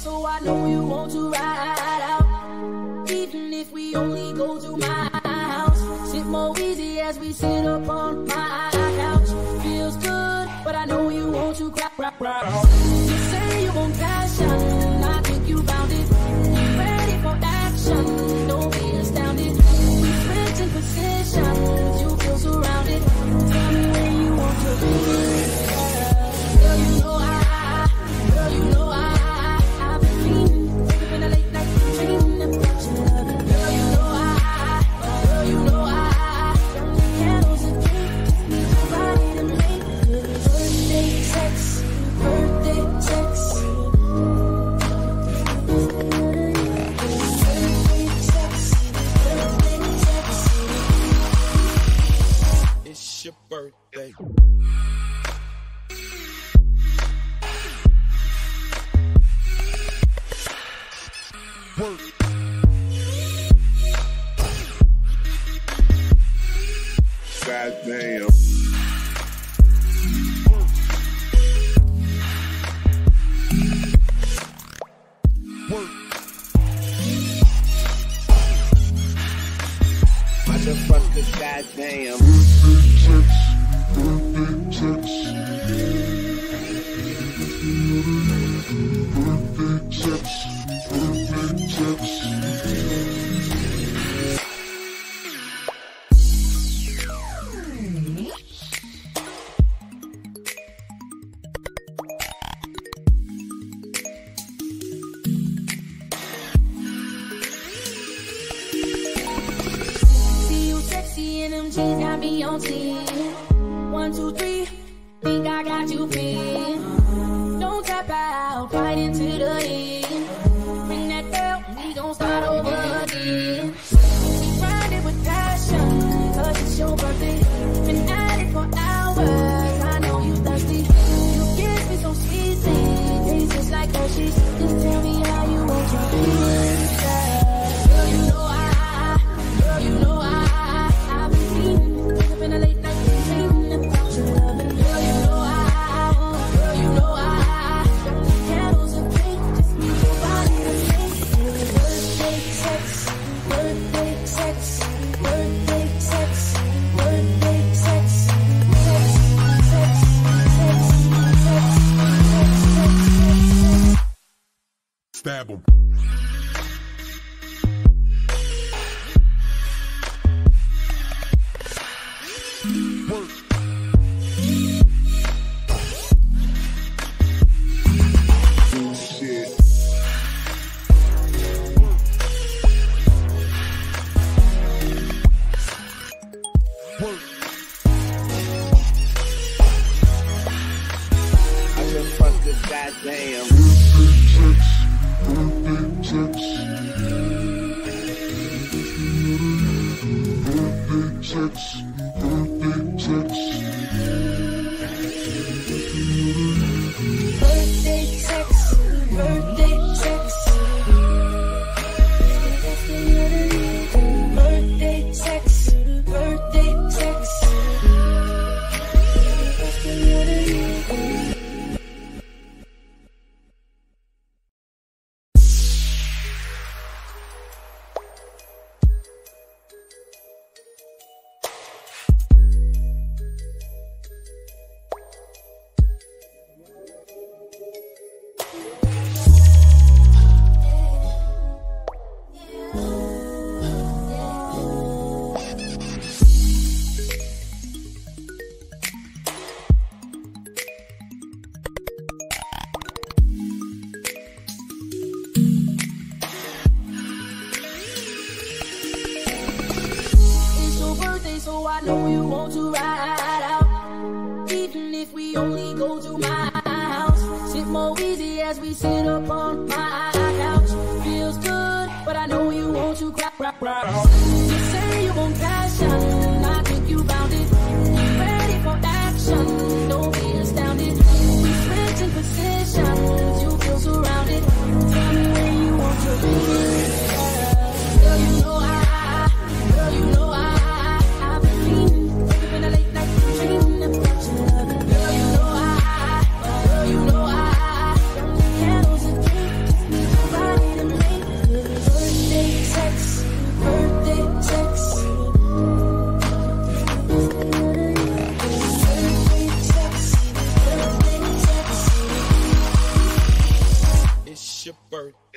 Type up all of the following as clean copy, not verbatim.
so I know you want to ride out. Even if we only go to my house, sit more easy as we sit upon my couch. Feels good, but I know you want to cry. You say you want passion, I think you found it. Ready for action, don't be astounded. We switch in positions, you feel surrounded. Tell me where you want to be. Girl, you know girl, you know I've been dreaming. Wake up in a late night dreaming about your love. Girl, you know girl, you know burn the candles and drink. Just need your body to make good. Birthday sex, birthday sex. Birthday sex, birthday sex. It's your birthday. Work. Goddamn. Work. Motherfucker, goddamn. See you sexy in them jeans, got me on 10. 1, 2, 3, think I got you pinned. Don't tap out, fight into the end. Bring that girl, we gon' start over again. We grind it with passion, cause it's your birthday. Been at it for hours, I know you thirsty. You kiss me so sweetly, tastes like Hershey's. Just tell me how you want your feelings. Girl, you know girl, you know I've been dreaming. Wake up in a late night dreaming about your love. And girl, you know girl, you know burn the candles and drink. Just need your body to make it. Birthday sex, birthday sex, birthday sex, birthday sex, sex, sex, sex. Stab 'em. Work. Shit. Work. I just fucked this goddamn. Birthday sex, birthday sex. Birthday sex, birthday sex.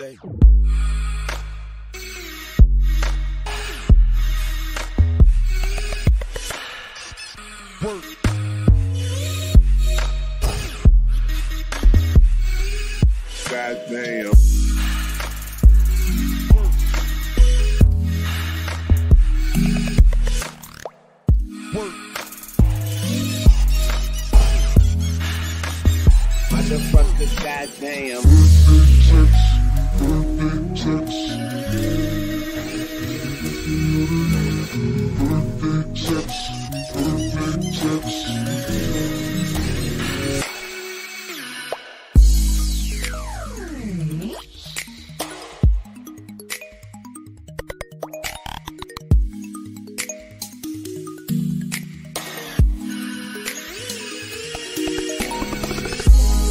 Hey. Work. Goddamn. Work. Motherfucker, goddamn.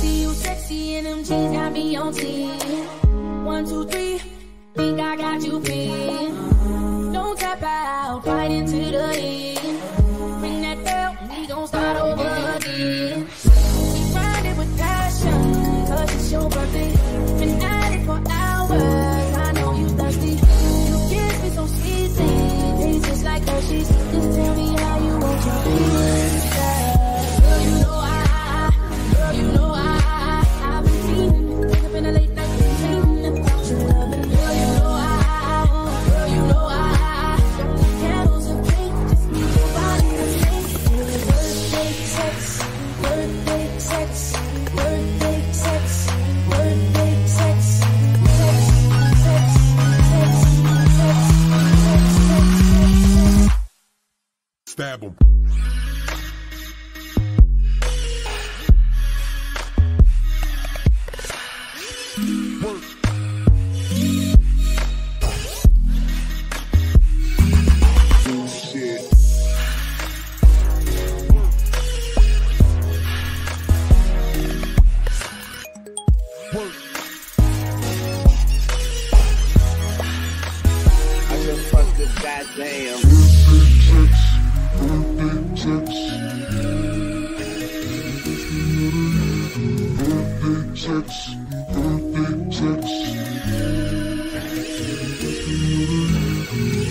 See you sexy in them jeans, got me on 10. 1, 2, 3, think I got you pinned. Don't tap out, right into the end. Bring that bell, we gon' start over again. We ride it with passion, cause it's your birthday. Been at it for hours, I know you thirsty. You kiss me so sweetly, tastes like Hershey's. Just tell me how you want your feelings. Girl, you know girl, you know I've been fiending. Wake up in the late night, dreaming about your loving. Girl, you know girl, you know don't need candles and paint, just need your body to think. Birthday sex, birthday sex, birthday sex, birthday sex, sex, sex, sex, sex. Stab him. Work. Shit. Work. I just fucked the goddamn.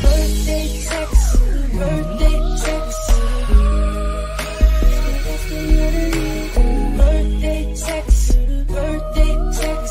Birthday sex, birthday sex. Birthday sex, birthday sex.